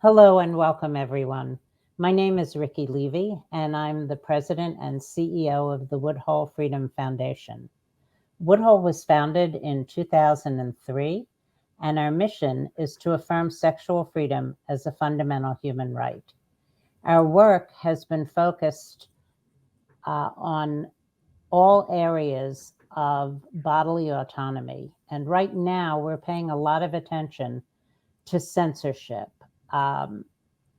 Hello and welcome, everyone. My name is Ricky Levy, and I'm the president and CEO of the Woodhull Freedom Foundation. Woodhull was founded in 2003, and our mission is to affirm sexual freedom as a fundamental human right. Our work has been focused on all areas of bodily autonomy, and right now we're paying a lot of attention to censorship. Um,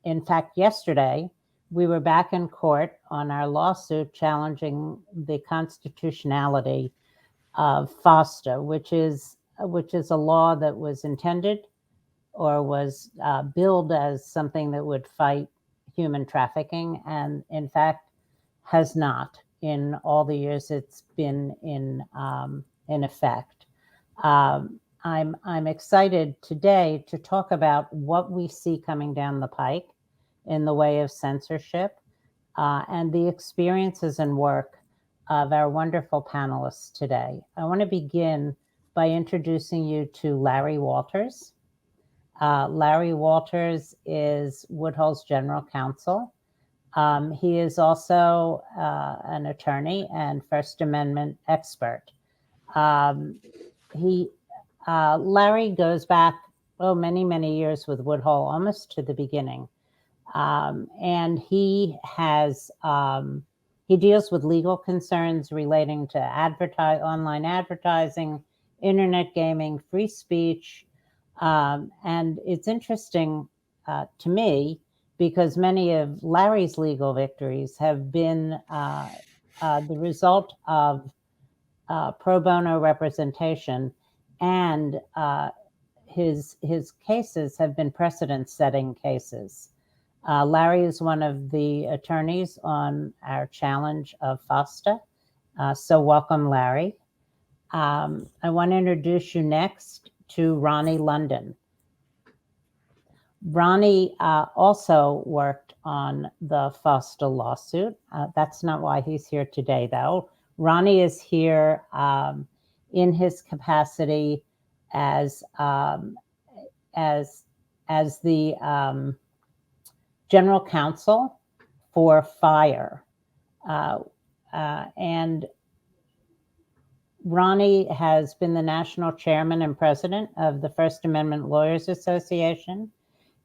In fact, yesterday, we were back in court on our lawsuit challenging the constitutionality of FOSTA, which is a law that was intended or was billed as something that would fight human trafficking, and in fact has not in all the years it's been in effect. I'm excited today to talk about what we see coming down the pike in the way of censorship and the experiences and work of our wonderful panelists today. I want to begin by introducing you to Larry Walters. Larry Walters is Woodhull's general counsel. He is also an attorney and First Amendment expert. Um, Larry goes back, many, many years with Woodhull, almost to the beginning. And he deals with legal concerns relating to online advertising, internet gaming, free speech. And it's interesting to me because many of Larry's legal victories have been the result of pro bono representation, and his cases have been precedent-setting cases. Larry is one of the attorneys on our challenge of FOSTA. So welcome, Larry. I want to introduce you next to Ronnie London. Ronnie also worked on the FOSTA lawsuit. That's not why he's here today, though. Ronnie is here in his capacity as the general counsel for FIRE. And Ronnie has been the national chairman and president of the First Amendment Lawyers Association.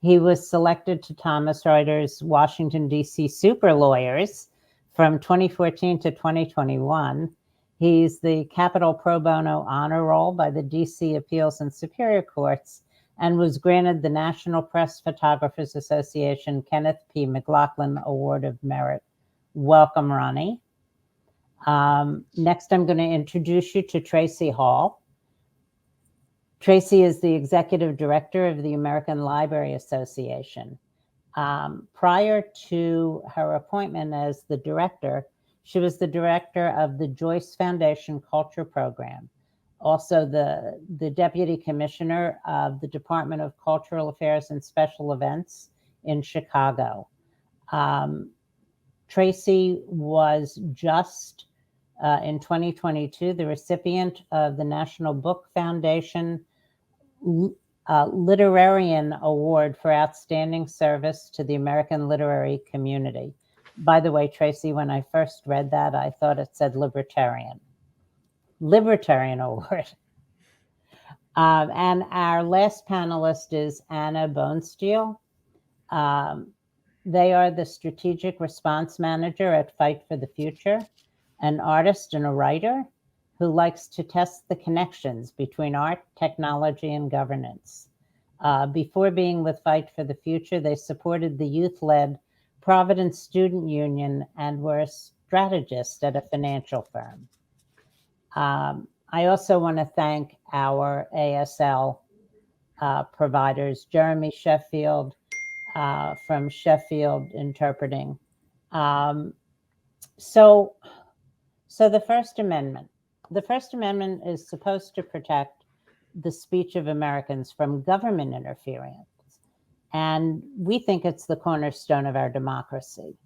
He was selected to Thomson Reuters Washington, D.C. Super Lawyers from 2014 to 2021. He's the Capital Pro Bono Honor Roll by the D.C. Appeals and Superior Courts, and was granted the National Press Photographers Association Kenneth P. McLaughlin Award of Merit. Welcome, Ronnie. Next, I'm going to introduce you to Tracie Hall. Tracie is the executive director of the American Library Association. Prior to her appointment as the director, she was the director of the Joyce Foundation Culture Program, also the deputy commissioner of the Department of Cultural Affairs and Special Events in Chicago. Tracie was just in 2022 the recipient of the National Book Foundation Literarian Award for Outstanding Service to the American Literary Community. By the way, Tracie, when I first read that, I thought it said Libertarian Award. And our last panelist is Anna Bonesteel. They are the strategic response manager at Fight for the Future, an artist and a writer who likes to test the connections between art, technology, and governance. Before being with Fight for the Future, they supported the youth-led Providence Student Union and were a strategist at a financial firm. I also want to thank our ASL providers, Jeremy Sheffield from Sheffield Interpreting. So the First Amendment. The First Amendment is supposed to protect the speech of Americans from government interference. And we think it's the cornerstone of our democracy.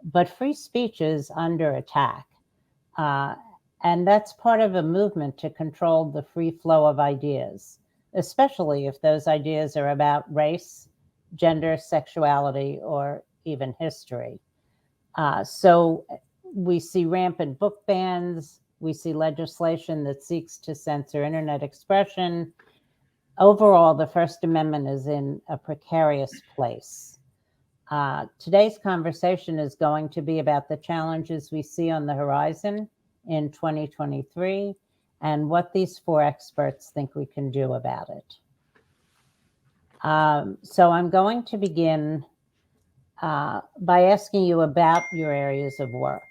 But free speech is under attack. And that's part of a movement to control the free flow of ideas, especially if those ideas are about race, gender, sexuality, or even history. So we see rampant book bans. We see legislation that seeks to censor internet expression. Overall, the First Amendment is in a precarious place. Today's conversation is going to be about the challenges we see on the horizon in 2023 and what these four experts think we can do about it. So I'm going to begin by asking you about your areas of work.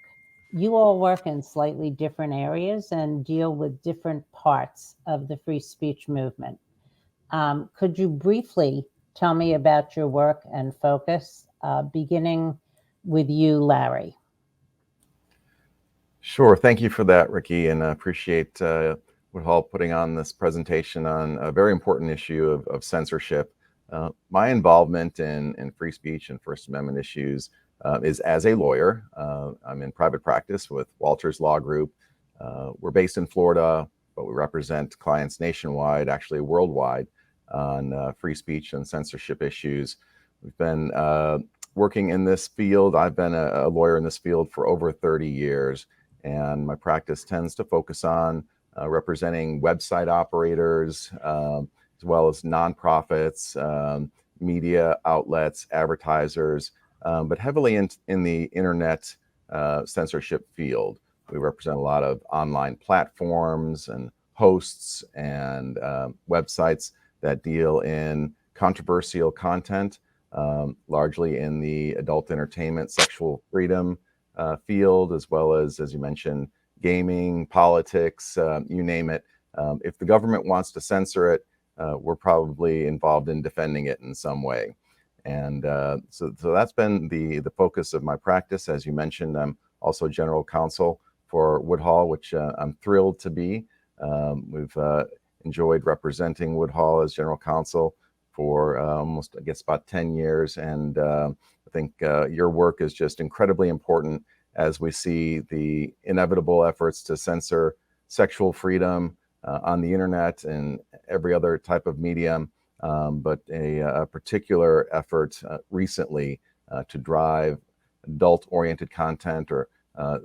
You all work in slightly different areas and deal with different parts of the free speech movement. Could you briefly tell me about your work and focus, beginning with you, Larry? Sure. Thank you for that, Ricky, and I appreciate Woodhull putting on this presentation on a very important issue of censorship. My involvement in free speech and First Amendment issues is as a lawyer. I'm in private practice with Walters Law Group. We're based in Florida, but we represent clients nationwide, actually worldwide, on free speech and censorship issues. We've been working in this field. I've been a lawyer in this field for over 30 years, and my practice tends to focus on representing website operators, as well as nonprofits, media outlets, advertisers, but heavily in the internet censorship field. We represent a lot of online platforms and hosts and websites that deal in controversial content, largely in the adult entertainment, sexual freedom field, as well as you mentioned, gaming, politics, you name it. If the government wants to censor it, we're probably involved in defending it in some way. And so that's been the focus of my practice. As you mentioned, I'm also general counsel for Woodhull, which I'm thrilled to be. We've enjoyed representing Woodhull as general counsel for almost, I guess, about 10 years. And I think your work is just incredibly important as we see the inevitable efforts to censor sexual freedom on the internet and every other type of medium, but a particular effort recently to drive adult-oriented content or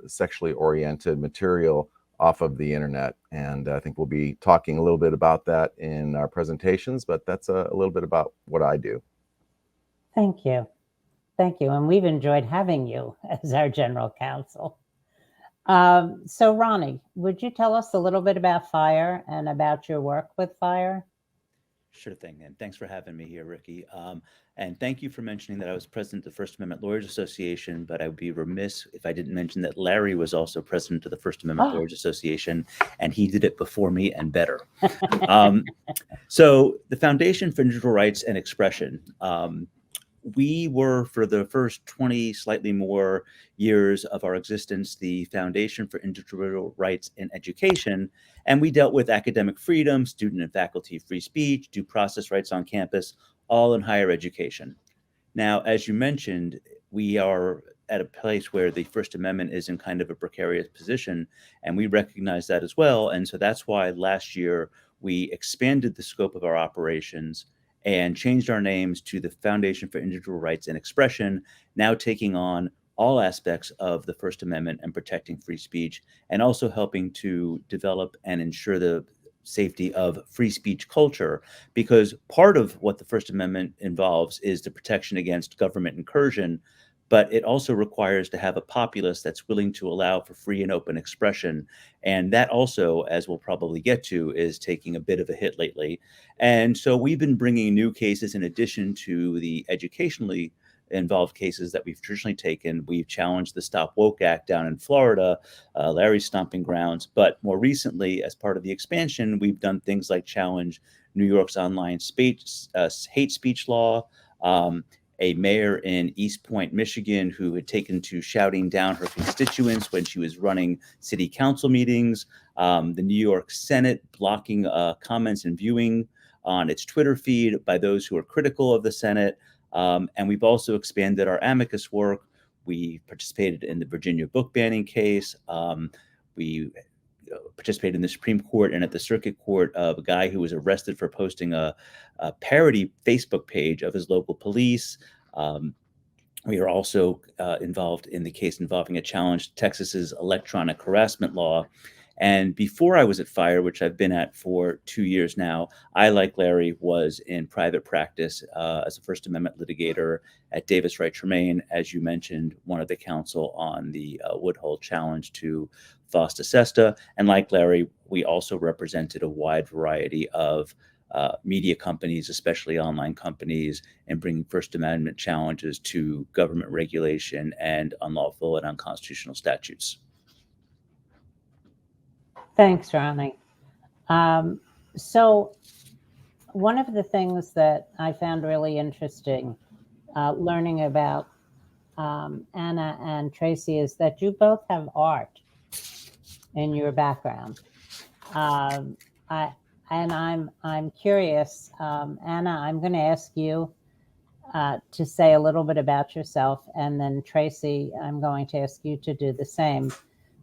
sexually oriented material off of the internet. And I think we'll be talking a little bit about that in our presentations, but that's a little bit about what I do. Thank you. Thank you. And we've enjoyed having you as our general counsel. So Ronnie, would you tell us a little bit about FIRE and about your work with FIRE? Sure thing, and thanks for having me here, Ricky. And thank you for mentioning that I was president of the First Amendment Lawyers Association, but I would be remiss if I didn't mention that Larry was also president of the First Amendment Lawyers Association, and he did it before me and better. So the Foundation for Individual Rights and Expression, we were, for the first 20, slightly more years of our existence, the Foundation for Individual Rights in Education, and we dealt with academic freedom, student and faculty free speech, due process rights on campus, all in higher education. Now, as you mentioned, we are at a place where the First Amendment is in kind of a precarious position, and we recognize that as well. And so that's why last year we expanded the scope of our operations and changed our names to the Foundation for Individual Rights and Expression, now taking on all aspects of the First Amendment and protecting free speech, and also helping to develop and ensure the safety of free speech culture, because part of what the First Amendment involves is the protection against government incursion, but it also requires to have a populace that's willing to allow for free and open expression. And that also, as we'll probably get to, is taking a bit of a hit lately. And so we've been bringing new cases in addition to the educationally involved cases that we've traditionally taken. We've challenged the Stop Woke Act down in Florida, Larry's stomping grounds. But more recently, as part of the expansion, we've done things like challenge New York's online hate speech law, a mayor in East Point, Michigan, who had taken to shouting down her constituents when she was running city council meetings, the New York Senate blocking comments and viewing on its Twitter feed by those who are critical of the Senate. And we've also expanded our amicus work. We participated in the Virginia book banning case. We participated in the Supreme Court and at the Circuit Court of a guy who was arrested for posting a parody Facebook page of his local police. We are also involved in the case involving a challenge to Texas's electronic harassment law. And before I was at FIRE, which I've been at for 2 years now, I, like Larry, was in private practice as a First Amendment litigator at Davis Wright Tremaine, as you mentioned, one of the counsel on the Woodhull challenge to FOSTA SESTA. And like Larry, we also represented a wide variety of media companies, especially online companies, and bringing First Amendment challenges to government regulation and unlawful and unconstitutional statutes. Thanks, Ronnie. So one of the things that I found really interesting learning about Anna and Tracie is that you both have art in your background. I'm curious, Anna, I'm going to ask you to say a little bit about yourself, and then Tracie, I'm going to ask you to do the same.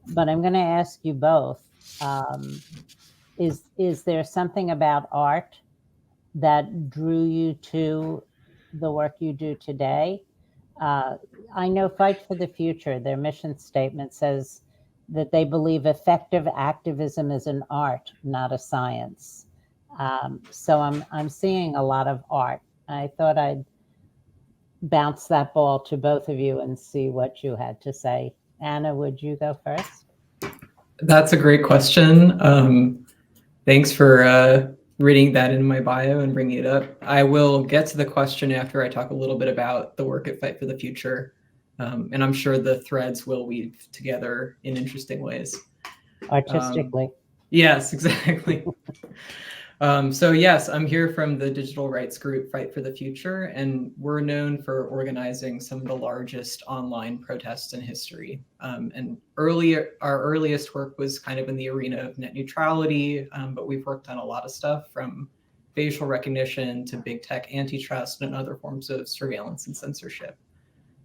But I'm going to ask you both, is there something about art that drew you to the work you do today? I know Fight for the Future, their mission statement says that they believe effective activism is an art, not a science. So I'm seeing a lot of art. I thought I'd bounce that ball to both of you and see what you had to say. Anna, would you go first? That's a great question. Thanks for reading that in my bio and bringing it up. I will get to the question after I talk a little bit about the work at Fight for the Future. And I'm sure the threads will weave together in interesting ways. Artistically. Yes, exactly. So yes, I'm here from the digital rights group Fight for the Future, and we're known for organizing some of the largest online protests in history. And our earliest work was kind of in the arena of net neutrality, but we've worked on a lot of stuff from facial recognition to big tech antitrust and other forms of surveillance and censorship.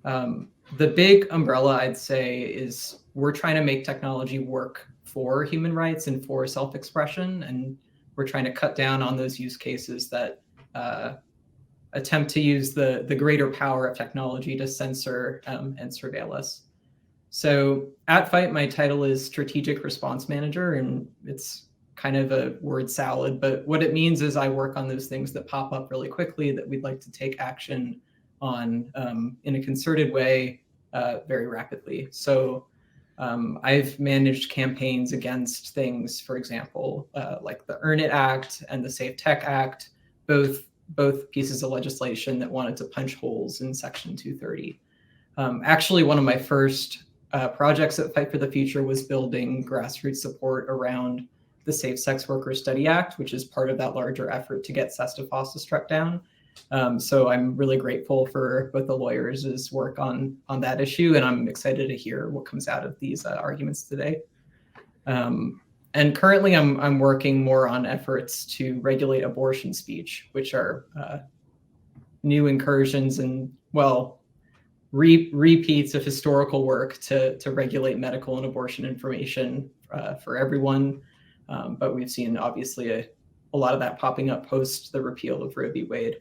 The big umbrella, I'd say, is we're trying to make technology work for human rights and for self-expression, and we're trying to cut down on those use cases that attempt to use the greater power of technology to censor and surveil us. So at Fight, my title is Strategic Response Manager, and it's kind of a word salad, but what it means is I work on those things that pop up really quickly that we'd like to take action on in a concerted way very rapidly. So I've managed campaigns against things, for example, like the Earn It Act and the Safe Tech Act, both pieces of legislation that wanted to punch holes in Section 230. Actually, one of my first projects at Fight for the Future was building grassroots support around the Safe Sex Worker Study Act, which is part of that larger effort to get SESTA FOSTA struck down. So I'm really grateful for both the lawyers' work on that issue, and I'm excited to hear what comes out of these arguments today. And currently I'm working more on efforts to regulate abortion speech, which are new incursions and, well, repeats of historical work to regulate medical and abortion information for everyone. But we've seen, obviously, a lot of that popping up post the repeal of Roe v. Wade.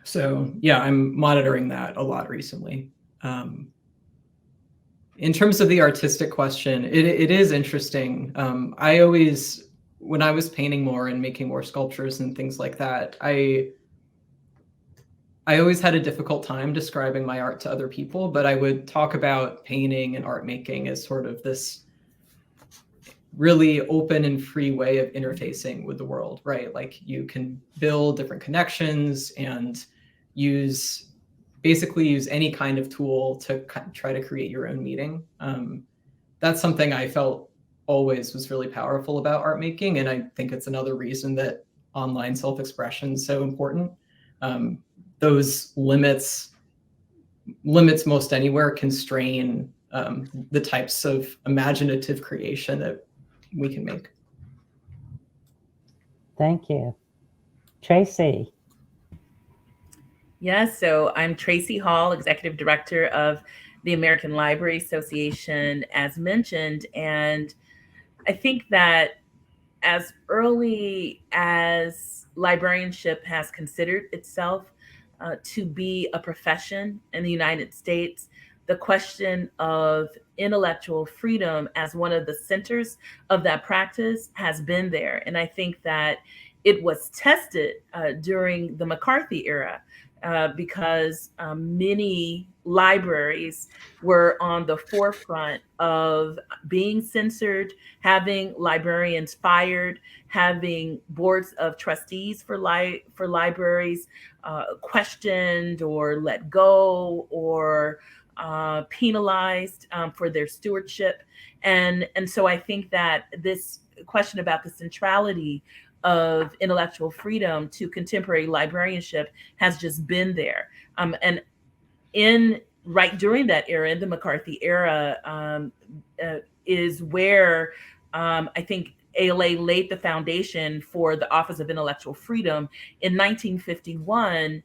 So yeah, I'm monitoring that a lot recently. In terms of the artistic question, it is interesting. I always, when I was painting more and making more sculptures and things like that, I always had a difficult time describing my art to other people, but I would talk about painting and art making as sort of this really open and free way of interfacing with the world, right? Like you can build different connections and basically use any kind of tool to try to create your own meaning. That's something I felt always was really powerful about art making. And I think it's another reason that online self-expression is so important. Those limits most anywhere constrain the types of imaginative creation that we can make. Thank you. Tracie. Yes, so I'm Tracie Hall, Executive Director of the American Library Association, as mentioned. And I think that as early as librarianship has considered itself to be a profession in the United States, the question of intellectual freedom as one of the centers of that practice has been there. And I think that it was tested during the McCarthy era because many libraries were on the forefront of being censored, having librarians fired, having boards of trustees for libraries questioned or let go or penalized for their stewardship. And so I think that this question about the centrality of intellectual freedom to contemporary librarianship has just been there. And in right during that era, in the McCarthy era, is where I think ALA laid the foundation for the Office of Intellectual Freedom. In 1951,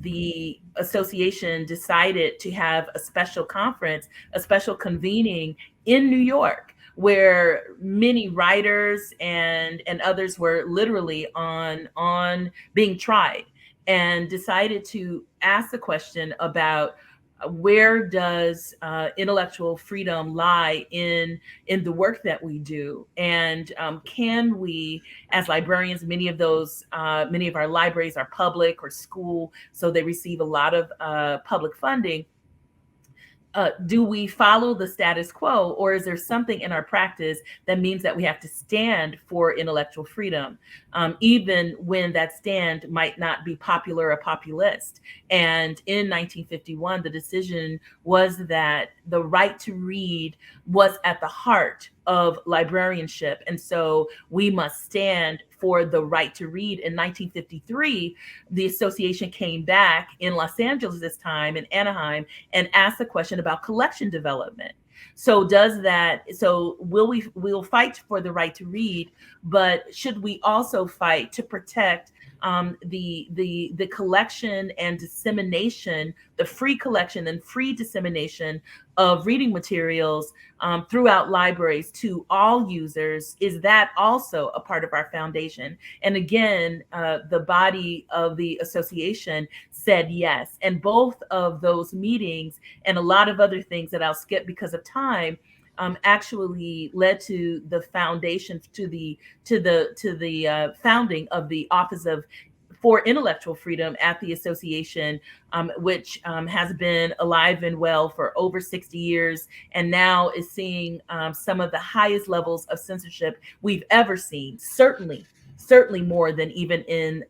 the association decided to have a special conference, a special convening in New York, where many writers and others were literally on being tried, and decided to ask the question about where does intellectual freedom lie in the work that we do, and can we, as librarians, many of our libraries are public or school, so they receive a lot of public funding. Do we follow the status quo, or is there something in our practice that means that we have to stand for intellectual freedom, even when that stand might not be popular or populist? And in 1951, the decision was that the right to read was at the heart of librarianship. And so we must stand for the right to read. In 1953, the association came back in Los Angeles this time, in Anaheim, and asked a question about collection development. So we'll fight for the right to read, but should we also fight to protect the collection and dissemination, the free collection and free dissemination of reading materials throughout libraries to all users? Is that also a part of our foundation? And again, the body of the association said yes. And both of those meetings and a lot of other things that I'll skip because of time actually led to the foundation, to the founding of the Office for Intellectual Freedom at the association, which has been alive and well for over 60 years, and now is seeing some of the highest levels of censorship we've ever seen, certainly more than even in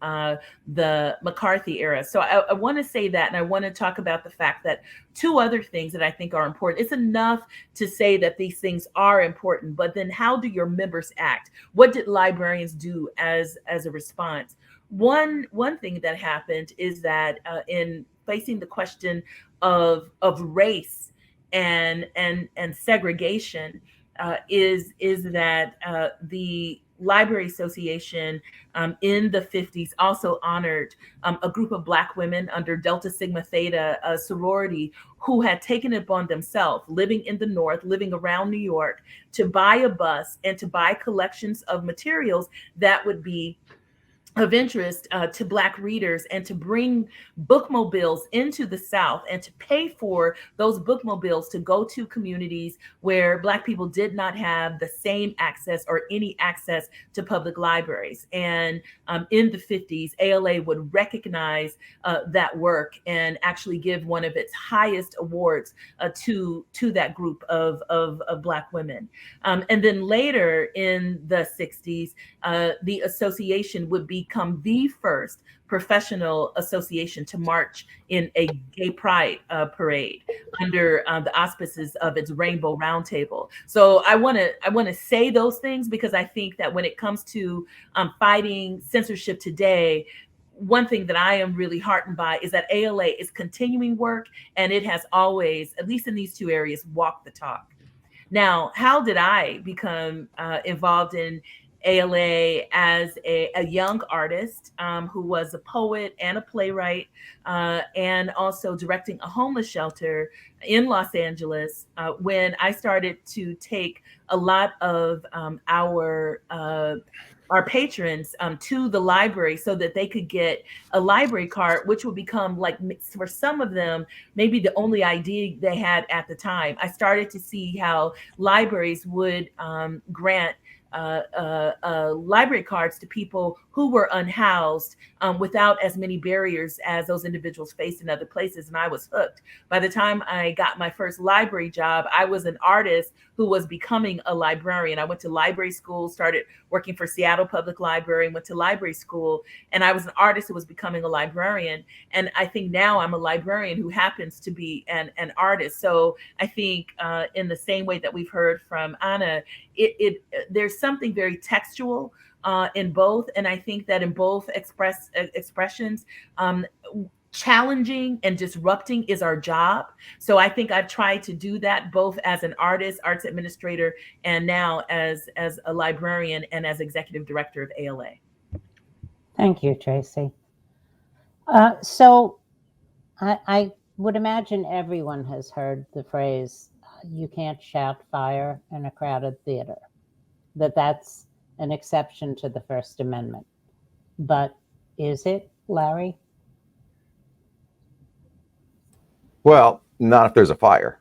the McCarthy era. So I want to say that, and I want to talk about the fact that two other things that I think are important. It's enough to say that these things are important, but then how do your members act? What did librarians do as a response? One thing that happened is that in facing the question of race and segregation, is that the Library Association in the 50s also honored a group of Black women under Delta Sigma Theta, a sorority, who had taken it upon themselves, living in the North, living around New York, to buy a bus and to buy collections of materials that would be of interest to Black readers, and to bring bookmobiles into the South and to pay for those bookmobiles to go to communities where Black people did not have the same access or any access to public libraries. And in the 50s, ALA would recognize that work and actually give one of its highest awards to that group of Black women. And then later in the 60s, the association would become the first professional association to march in a gay pride parade under the auspices of its Rainbow Roundtable. So I want to say those things because I think that when it comes to fighting censorship today, one thing that I am really heartened by is that ALA is continuing work, and it has always, at least in these two areas, walked the talk. Now, how did I become involved in ALA as a young artist who was a poet and a playwright, and also directing a homeless shelter in Los Angeles, when I started to take a lot of our patrons to the library so that they could get a library card, which would become, like, for some of them, maybe the only ID they had at the time. I started to see how libraries would grant library cards to people who were unhoused without as many barriers as those individuals faced in other places. And I was hooked. By the time I got my first library job, I was an artist who was becoming a librarian. I went to library school, started working for Seattle Public Library, went to library school, and I was an artist who was becoming a librarian. And I think now I'm a librarian who happens to be an artist. So I think in the same way that we've heard from Anna, there's something very textual in both, and I think that in both expressions, challenging and disrupting is our job. So I think I've tried to do that both as an artist, arts administrator, and now as a librarian and as executive director of ALA. Thank you, Tracie. So I would imagine everyone has heard the phrase, you can't shout fire in a crowded theater, that's an exception to the First Amendment. But is it, Larry? Well, not if there's a fire.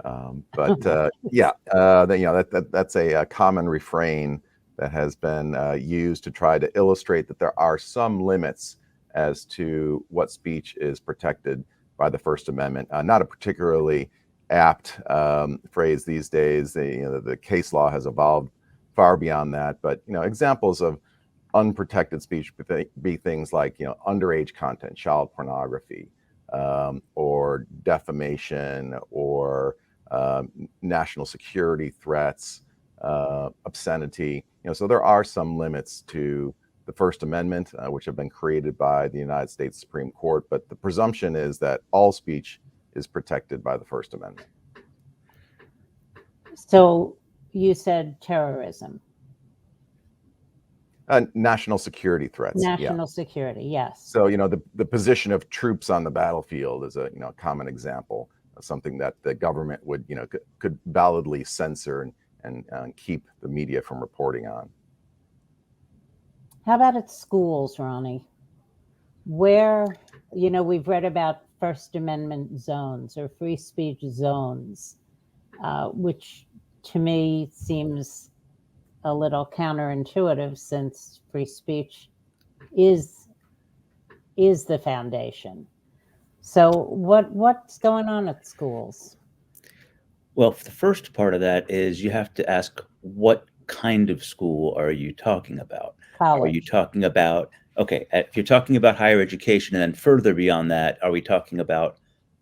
But yeah, that's a common refrain that has been used to try to illustrate that there are some limits as to what speech is protected by the First Amendment. Not a particularly apt phrase these days. The case law has evolved far beyond that. But examples of unprotected speech be things like underage content, child pornography, or defamation, or national security threats, obscenity. So there are some limits to the First Amendment, which have been created by the United States Supreme Court. But the presumption is that all speech is protected by the First Amendment. So you said terrorism. National security threats. National security, yes. So the position of troops on the battlefield is a common example of something that the government would could validly censor and keep the media from reporting on. How about at schools, Ronnie? Where we've read about First Amendment zones or free speech zones, which to me seems a little counterintuitive, since free speech is the foundation. So what's going on at schools? Well, the first part of that is you have to ask, what kind of school are you talking about? College. Are you talking about, okay, if you're talking about higher education, and then further beyond that, are we talking about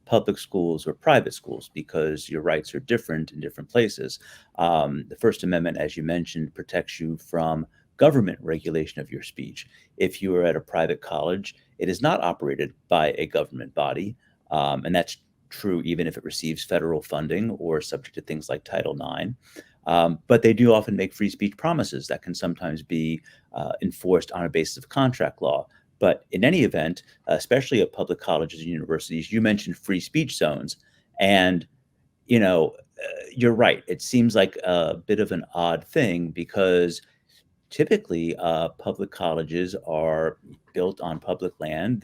public schools or private schools? Because your rights are different in different places. The First Amendment, as you mentioned, protects you from government regulation of your speech. If you are at a private college, it is not operated by a government body, and that's true even if it receives federal funding or subject to things like Title IX. But they do often make free speech promises that can sometimes be enforced on a basis of contract law. But in any event, especially at public colleges and universities, you mentioned free speech zones. And, you're right. It seems like a bit of an odd thing, because typically public colleges are built on public land.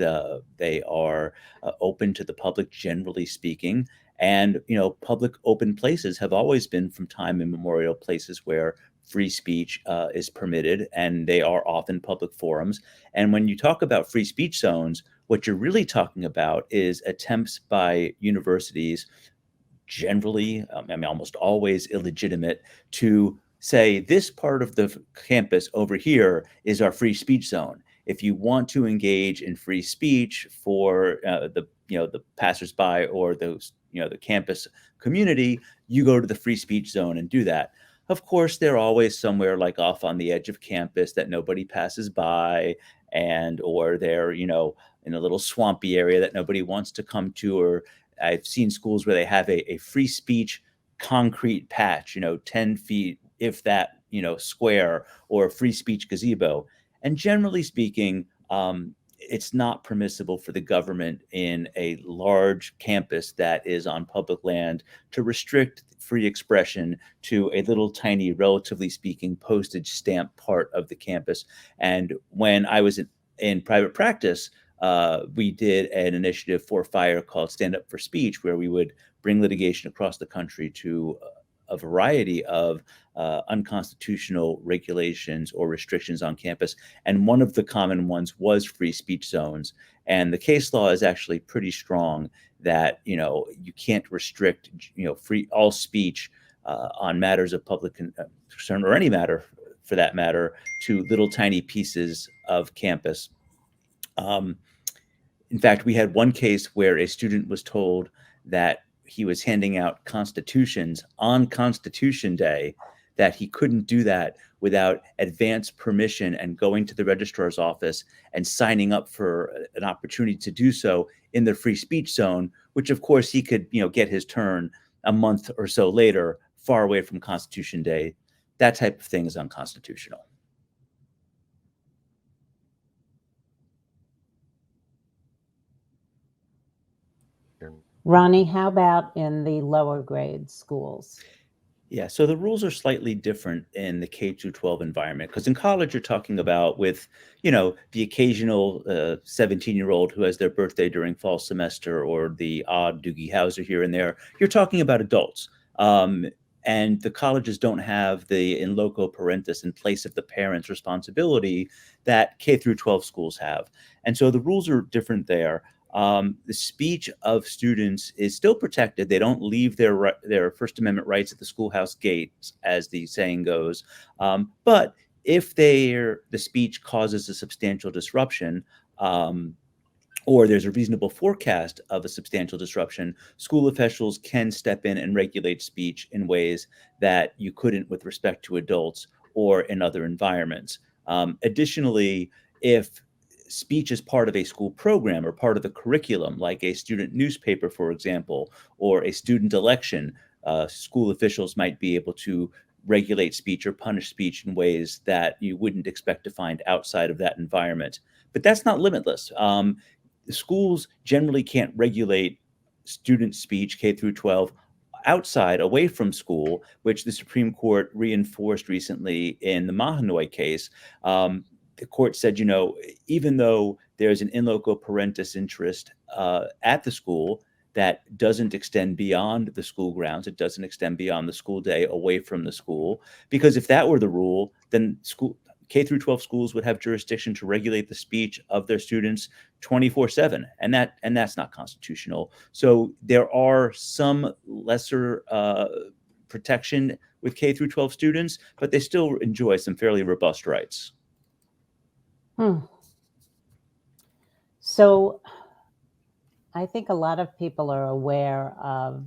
They are open to the public, generally speaking. And, public open places have always been, from time immemorial, places where free speech is permitted, and they are often public forums. And when you talk about free speech zones, what you're really talking about is attempts by universities, generally, almost always illegitimate, to say this part of the campus over here is our free speech zone. If you want to engage in free speech for the passersby or those the campus community, you go to the free speech zone and do that. Of course, they're always somewhere like off on the edge of campus that nobody passes by, or they're in a little swampy area that nobody wants to come to. Or I've seen schools where they have a free speech concrete patch, 10 feet, if that, square or free speech gazebo. And generally speaking, it's not permissible for the government in a large campus that is on public land to restrict free expression to a little tiny, relatively speaking, postage stamp part of the campus. And when I was in private practice, we did an initiative for FIRE called Stand Up for Speech, where we would bring litigation across the country to a variety of unconstitutional regulations or restrictions on campus. And one of the common ones was free speech zones. And the case law is actually pretty strong that, you can't restrict, free all speech on matters of public concern, or any matter for that matter, to little tiny pieces of campus. In fact, we had one case where a student was told that he was handing out constitutions on Constitution Day, that he couldn't do that without advance permission and going to the registrar's office and signing up for an opportunity to do so in the free speech zone, which of course he could, get his turn a month or so later, far away from Constitution Day. That type of thing is unconstitutional. Ronnie, how about in the lower grade schools? Yeah, so the rules are slightly different in the K through 12 environment, because in college you're talking about with, the occasional 17-year-old who has their birthday during fall semester, or the odd Doogie Howser here and there. You're talking about adults. And the colleges don't have the in loco parentis, in place of the parent's responsibility, that K through 12 schools have. And so the rules are different there. The speech of students is still protected. They don't leave their First Amendment rights at the schoolhouse gates, as the saying goes. But if the speech causes a substantial disruption, or there's a reasonable forecast of a substantial disruption, school officials can step in and regulate speech in ways that you couldn't with respect to adults or in other environments. Additionally, if speech is part of a school program or part of the curriculum, like a student newspaper, for example, or a student election, school officials might be able to regulate speech or punish speech in ways that you wouldn't expect to find outside of that environment. But that's not limitless. The schools generally can't regulate student speech, K through 12, outside, away from school, which the Supreme Court reinforced recently in the Mahanoy case. The court said, even though there's an in loco parentis interest at the school, that doesn't extend beyond the school grounds. It doesn't extend beyond the school day, away from the school. Because if that were the rule, then K through 12 schools would have jurisdiction to regulate the speech of their students 24/7, and that's not constitutional. So there are some lesser protection with K through 12 students, but they still enjoy some fairly robust rights. So I think a lot of people are aware of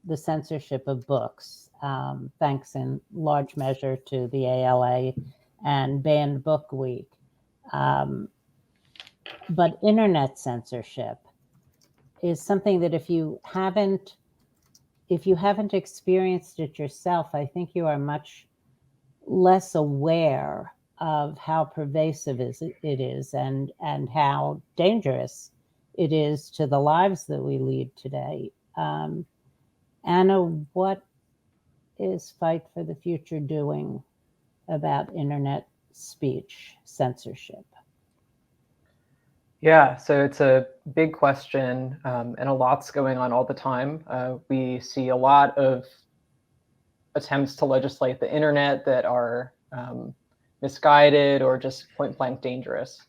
the censorship of books, thanks in large measure to the ALA and Banned Book Week. But internet censorship is something that if you haven't experienced it yourself, I think you are much less aware of how pervasive it is and how dangerous it is to the lives that we lead today. Anna, what is Fight for the Future doing about internet speech censorship? Yeah, so it's a big question, and a lot's going on all the time. We see a lot of attempts to legislate the internet that are misguided or just point blank dangerous.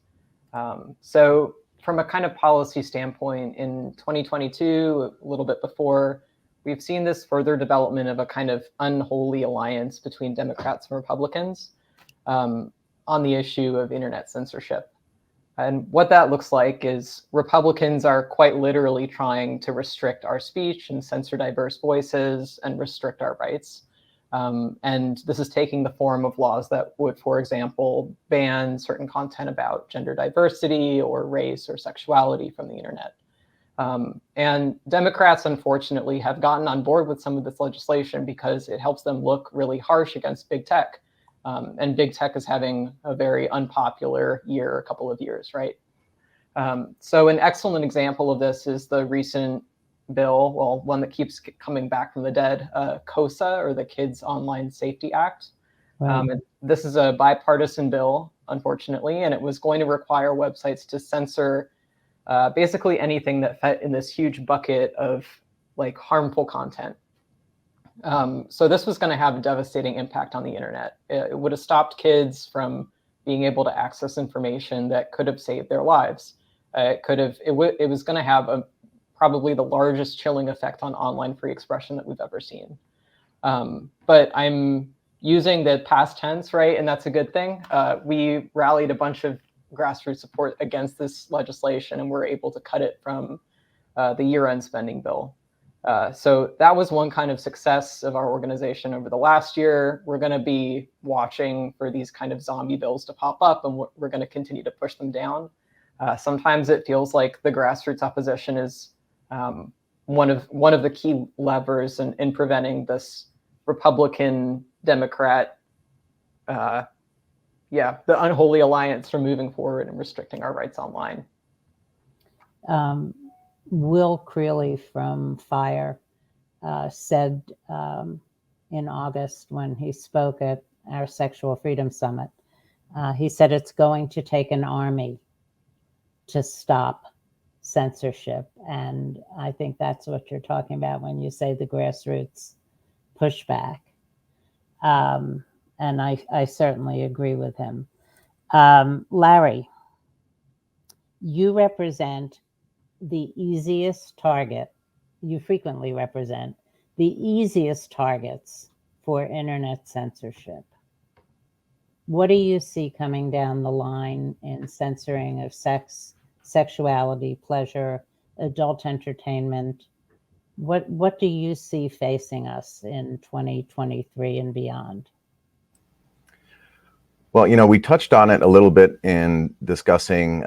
So from a kind of policy standpoint, in 2022, a little bit before, we've seen this further development of a kind of unholy alliance between Democrats and Republicans on the issue of internet censorship. And what that looks like is Republicans are quite literally trying to restrict our speech and censor diverse voices and restrict our rights. And this is taking the form of laws that would, for example, ban certain content about gender diversity or race or sexuality from the internet. And Democrats, unfortunately, have gotten on board with some of this legislation because it helps them look really harsh against big tech. And big tech is having a very unpopular year, a couple of years, right? So an excellent example of this is the recent bill, well, one that keeps coming back from the dead, COSA, or the Kids Online Safety Act. Right. This is a bipartisan bill, unfortunately, and it was going to require websites to censor basically anything that fit in this huge bucket of like harmful content. So this was going to have a devastating impact on the internet. It would have stopped kids from being able to access information that could have saved their lives. It was going to have probably the largest chilling effect on online free expression that we've ever seen. But I'm using the past tense, right? And that's a good thing. We rallied a bunch of grassroots support against this legislation, and we're able to cut it from the year-end spending bill. So that was one kind of success of our organization over the last year. We're going to be watching for these kind of zombie bills to pop up, and we're going to continue to push them down. Sometimes it feels like the grassroots opposition is one of the key levers in preventing this Republican Democrat, the unholy alliance from moving forward and restricting our rights online. Will Creeley from FIRE said in August when he spoke at our Sexual Freedom Summit, he said it's going to take an army to stop censorship. And I think that's what you're talking about when you say the grassroots pushback. And I certainly agree with him. Larry, you represent the easiest target, you frequently represent the easiest targets for internet censorship. What do you see coming down the line in censoring of sex, sexuality, pleasure, adult entertainment? What do you see facing us in 2023 and beyond? Well, we touched on it a little bit in discussing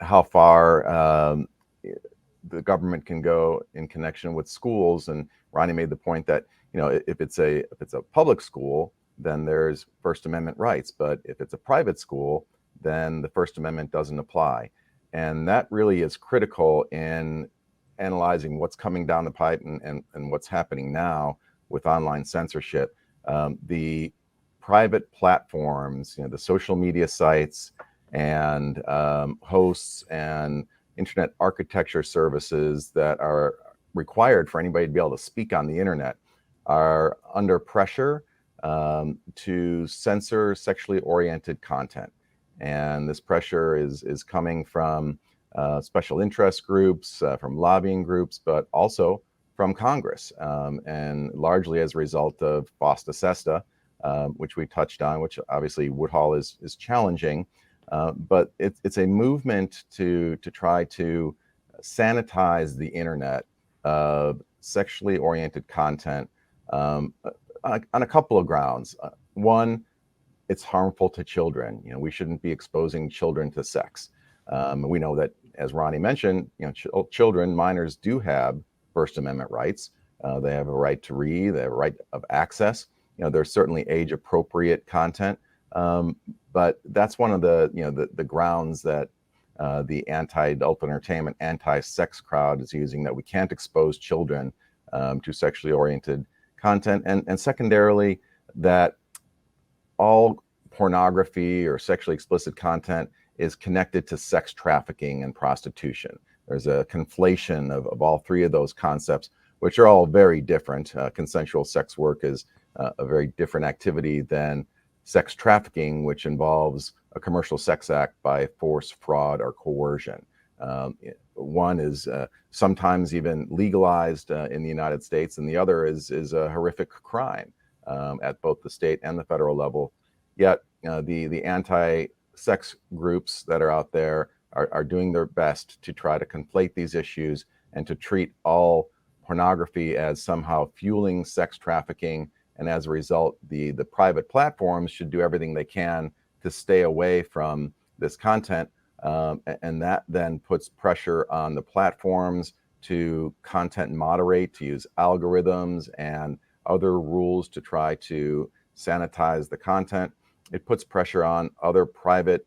how far the government can go in connection with schools, and Ronnie made the point that if it's a public school, then there's First Amendment rights, but if it's a private school, then the First Amendment doesn't apply, and that really is critical in analyzing what's coming down the pipe and what's happening now with online censorship. The private platforms, the social media sites and hosts and internet architecture services that are required for anybody to be able to speak on the internet are under pressure to censor sexually oriented content. And this pressure is coming from special interest groups, from lobbying groups, but also from Congress, and largely as a result of FOSTA SESTA, which we touched on, which obviously Woodhull is challenging. But it's a movement to try to sanitize the internet of sexually oriented content on a couple of grounds. One, it's harmful to children. We shouldn't be exposing children to sex. We know that, as Ronnie mentioned, children, minors do have First Amendment rights. They have a right to read, they have a right of access. There's certainly age-appropriate content. But that's one of the grounds that the anti-adult entertainment, anti-sex crowd is using, that we can't expose children to sexually oriented content. And secondarily, that all pornography or sexually explicit content is connected to sex trafficking and prostitution. There's a conflation of all three of those concepts, which are all very different. Consensual sex work is a very different activity than sex trafficking, which involves a commercial sex act by force, fraud, or coercion. One is sometimes even legalized in the United States, and the other is a horrific crime at both the state and the federal level. Yet the anti-sex groups that are out there are doing their best to try to conflate these issues and to treat all pornography as somehow fueling sex trafficking. And as a result, the private platforms should do everything they can to stay away from this content. And that then puts pressure on the platforms to content moderate, to use algorithms and other rules to try to sanitize the content. It puts pressure on other private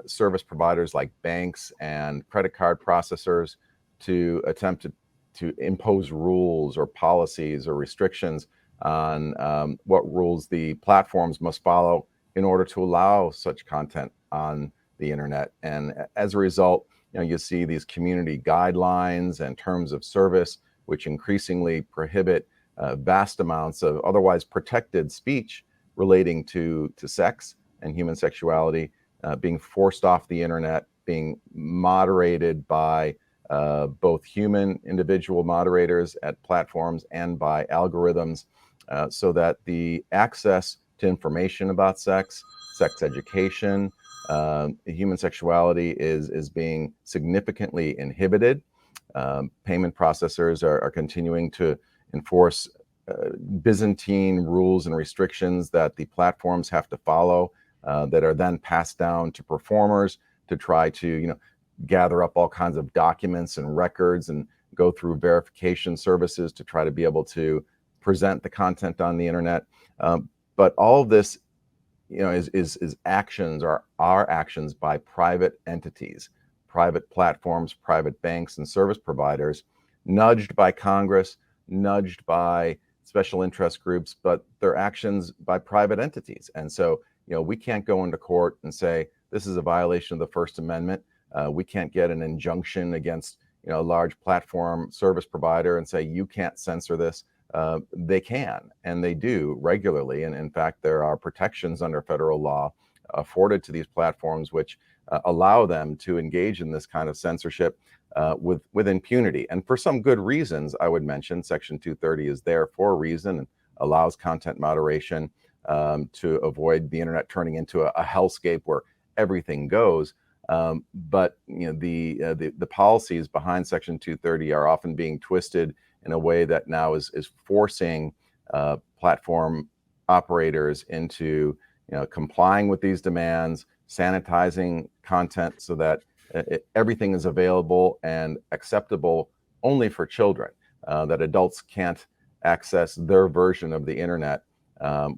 service providers like banks and credit card processors to attempt to impose rules or policies or restrictions on what rules the platforms must follow in order to allow such content on the internet. And as a result, you see these community guidelines and terms of service, which increasingly prohibit vast amounts of otherwise protected speech relating to sex and human sexuality being forced off the internet, being moderated by both human individual moderators at platforms and by algorithms, so that the access to information about sex education, human sexuality is being significantly inhibited. Payment processors are continuing to enforce Byzantine rules and restrictions that the platforms have to follow, that are then passed down to performers to try to gather up all kinds of documents and records and go through verification services to try to be able to present the content on the internet. But all of this is actions, or are actions by private entities, private platforms, private banks and service providers, nudged by Congress, nudged by special interest groups, but they're actions by private entities. And so, we can't go into court and say, this is a violation of the First Amendment. We can't get an injunction against, a large platform service provider and say, you can't censor this. They can, and they do regularly. And in fact, there are protections under federal law afforded to these platforms, which allow them to engage in this kind of censorship with impunity. And for some good reasons, I would mention Section 230 is there for a reason and allows content moderation to avoid the internet turning into a hellscape where everything goes. But the policies behind Section 230 are often being twisted in a way that now is forcing platform operators into complying with these demands, sanitizing content so that everything is available and acceptable only for children, that adults can't access their version of the internet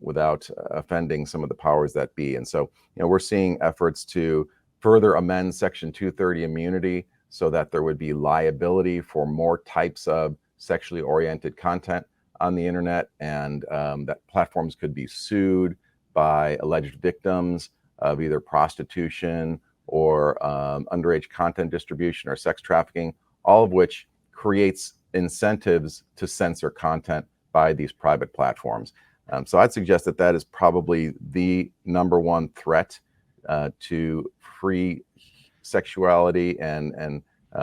without offending some of the powers that be. And so, we're seeing efforts to further amend Section 230 immunity so that there would be liability for more types of sexually oriented content on the internet, and that platforms could be sued by alleged victims of either prostitution or underage content distribution or sex trafficking, all of which creates incentives to censor content by these private platforms. So I'd suggest that is probably the number one threat to free sexuality and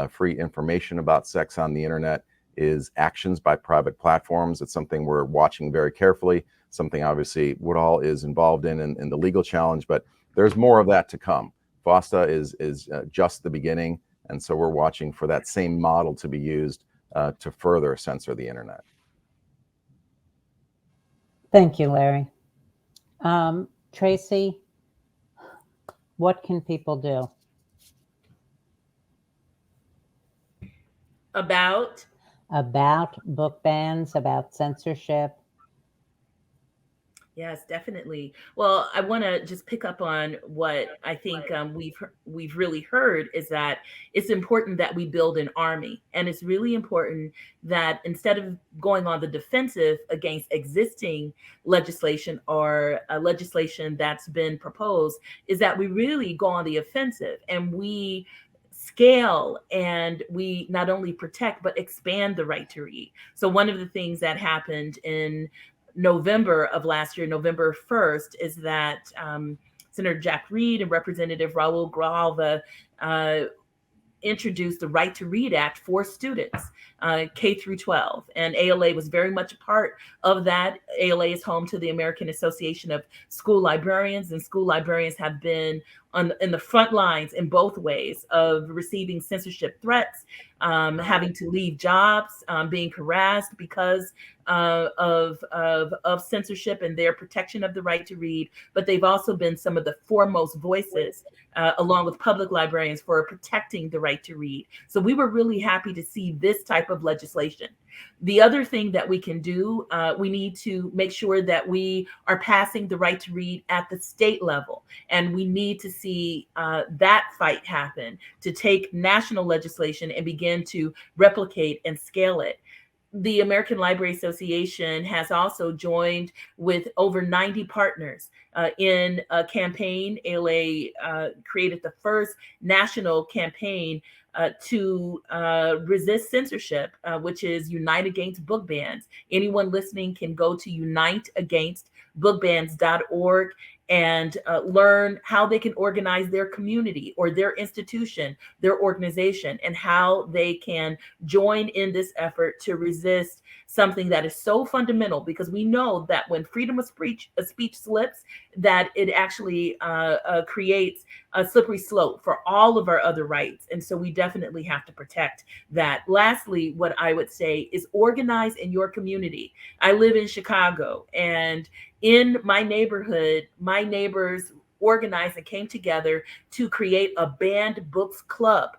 free information about sex on the internet is actions by private platforms. It's something we're watching very carefully, something obviously Woodhull is involved in the legal challenge, but there's more of that to come. FOSTA is just the beginning, and so we're watching for that same model to be used to further censor the internet. Thank you, Larry. Tracie, what can people do? About book bans, about censorship? Yes, definitely. Well, I want to just pick up on what I think we've really heard is that it's important that we build an army, and it's really important that instead of going on the defensive against existing legislation or legislation that's been proposed, is that we really go on the offensive and we scale and we not only protect but expand the right to read. So one of the things that happened in November of last year, November 1st, is that Senator Jack Reed and Representative Raul Grijalva introduced the Right to Read Act for students, K through 12. And ALA was very much a part of that. ALA is home to the American Association of School Librarians, and school librarians have been in the front lines in both ways of receiving censorship threats, having to leave jobs, being harassed because of censorship and their protection of the right to read. But they've also been some of the foremost voices, along with public librarians, for protecting the right to read. So we were really happy to see this type of legislation. The other thing that we can do, we need to make sure that we are passing the right to read at the state level. And we need to see that fight happen, to take national legislation and begin to replicate and scale it. The American Library Association has also joined with over 90 partners in a campaign. ALA created the first national campaign to resist censorship, which is Unite Against Book Bans. Anyone listening can go to uniteagainstbookbans.org and learn how they can organize their community or their institution, their organization, and how they can join in this effort to resist something that is so fundamental, because we know that when freedom of speech slips, that it actually creates a slippery slope for all of our other rights. And so we definitely have to protect that. Lastly, what I would say is organize in your community. I live in Chicago, and in my neighborhood, my neighbors organized and came together to create a banned books club.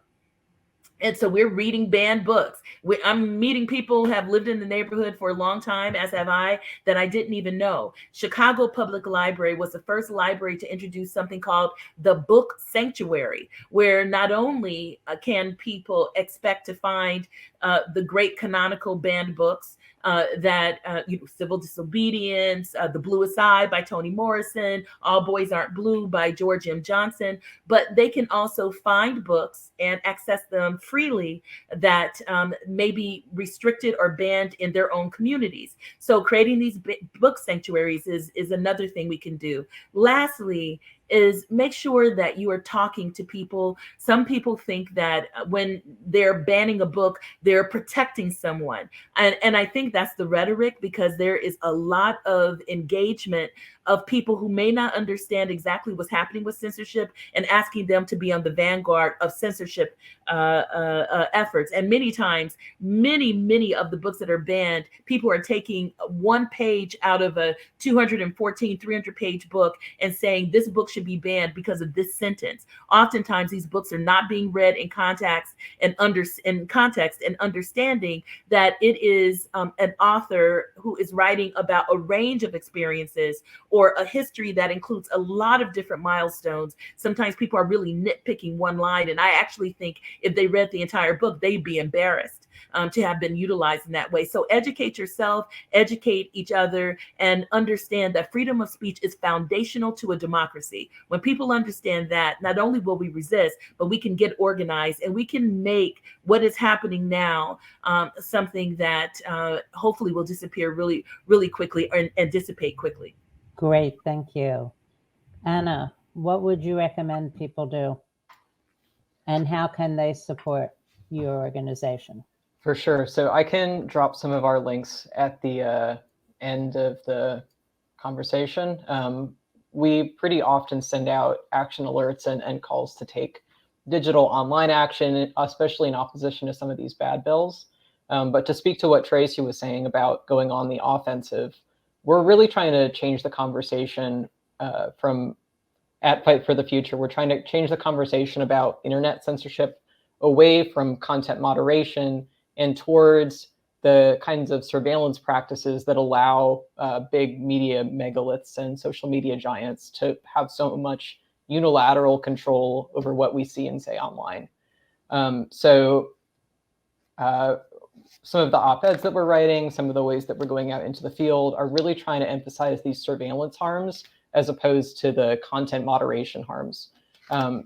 And so we're reading banned books. I'm meeting people who have lived in the neighborhood for a long time, as have I, that I didn't even know. Chicago Public Library was the first library to introduce something called the Book Sanctuary, where not only can people expect to find the great canonical banned books, Civil Disobedience, The Bluest Eye by Toni Morrison, All Boys Aren't Blue by George M. Johnson, but they can also find books and access them freely that may be restricted or banned in their own communities. So creating these book sanctuaries is another thing we can do. Lastly, is make sure that you are talking to people. Some people think that when they're banning a book, they're protecting someone. And I think that's the rhetoric, because there is a lot of engagement of people who may not understand exactly what's happening with censorship and asking them to be on the vanguard of censorship efforts. And many times, many of the books that are banned, people are taking one page out of a 214, 300-page book and saying this book should be banned because of this sentence. Oftentimes, these books are not being read in context and understanding that it is an author who is writing about a range of experiences or a history that includes a lot of different milestones. Sometimes people are really nitpicking one line, and I actually think if they read the entire book, they'd be embarrassed to have been utilized in that way. So educate yourself, educate each other, and understand that freedom of speech is foundational to a democracy. When people understand that, not only will we resist, but we can get organized and we can make what is happening now something that hopefully will disappear really, really quickly and dissipate quickly. Great, thank you. Anna, what would you recommend people do? And how can they support your organization? For sure. So I can drop some of our links at the end of the conversation. We pretty often send out action alerts and calls to take digital online action, especially in opposition to some of these bad bills. But to speak to what Tracie was saying about going on the offensive, we're really trying to change the conversation from at Fight for the Future. We're trying to change the conversation about internet censorship away from content moderation and towards the kinds of surveillance practices that allow big media megaliths and social media giants to have so much unilateral control over what we see and say online. Some of the op-eds that we're writing, some of the ways that we're going out into the field are really trying to emphasize these surveillance harms as opposed to the content moderation harms.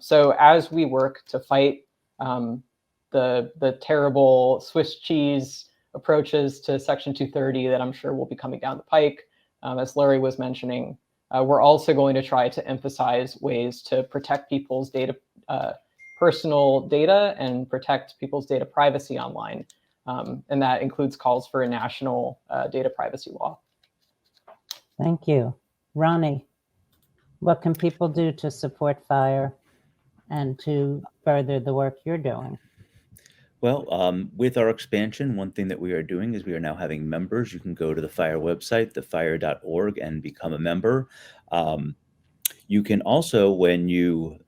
So as we work to fight the terrible Swiss cheese approaches to Section 230 that I'm sure will be coming down the pike, as Larry was mentioning, we're also going to try to emphasize ways to protect people's data, personal data, and protect people's data privacy online. And that includes calls for a national data privacy law. Thank you. Ronnie, what can people do to support FIRE and to further the work you're doing? Well, with our expansion, one thing that we are doing is we are now having members. You can go to the FIRE website, thefire.org, and become a member. You can also, when you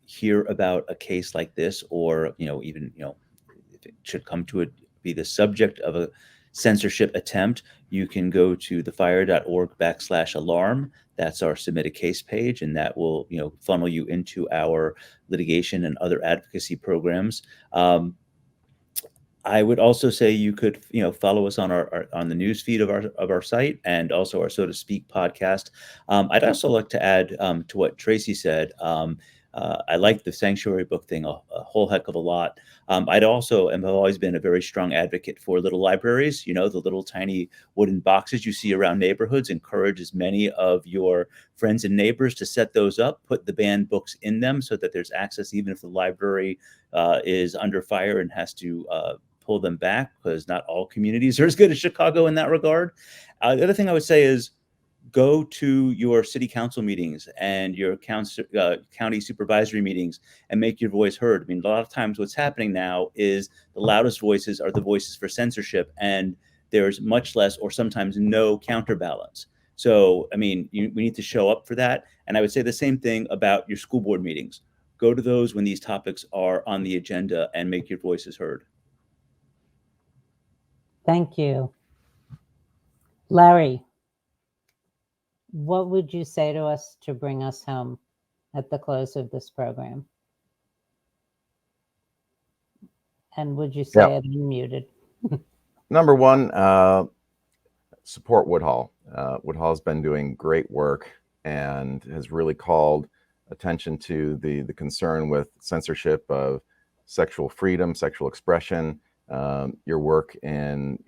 hear about a case like this, or even if it should come to be the subject of a censorship attempt, you can go to thefire.org/alarm. That's our submit a case page, and that will, funnel you into our litigation and other advocacy programs. I would also say you could, follow us on on the news feed of our site, and also our So to Speak podcast. I'd also like to add to what Tracie said. I like the sanctuary book thing a whole heck of a lot. I'd also have always been a very strong advocate for little libraries. The little tiny wooden boxes you see around neighborhoods. Encourage as many of your friends and neighbors to set those up. Put the banned books in them so that there's access, even if the library is under fire and has to pull them back, because not all communities are as good as Chicago in that regard. The other thing I would say is go to your city council meetings and your county supervisory meetings and make your voice heard. I mean, a lot of times what's happening now is the loudest voices are the voices for censorship, and there's much less or sometimes no counterbalance. So, I mean, we need to show up for that. And I would say the same thing about your school board meetings. Go to those when these topics are on the agenda and make your voices heard. Thank you. Larry, what would you say to us to bring us home at the close of this program? And would you say it unmuted? Number one, support Woodhull. Woodhull has been doing great work and has really called attention to the concern with censorship of sexual freedom, sexual expression. Your work in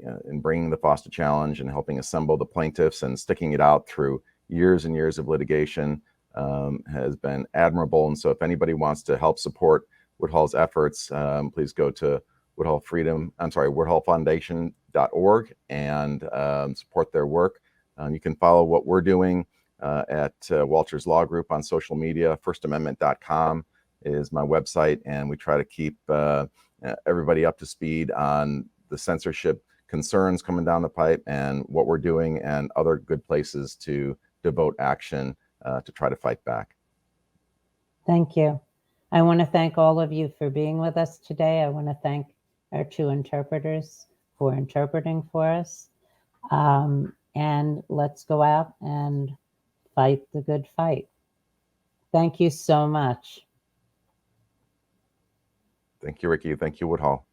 bringing the FOSTA challenge and helping assemble the plaintiffs and sticking it out through years and years of litigation has been admirable. And so if anybody wants to help support Woodhull's efforts, please go to woodhullfoundation.org and support their work. You can follow what we're doing at Walters Law Group on social media. firstamendment.com is my website, and we try to keep everybody up to speed on the censorship concerns coming down the pipe and what we're doing and other good places to devote action to try to fight back. Thank you. I want to thank all of you for being with us today. I want to thank our two interpreters for interpreting for us. And let's go out and fight the good fight. Thank you so much. Thank you, Ricky. Thank you, Woodhull.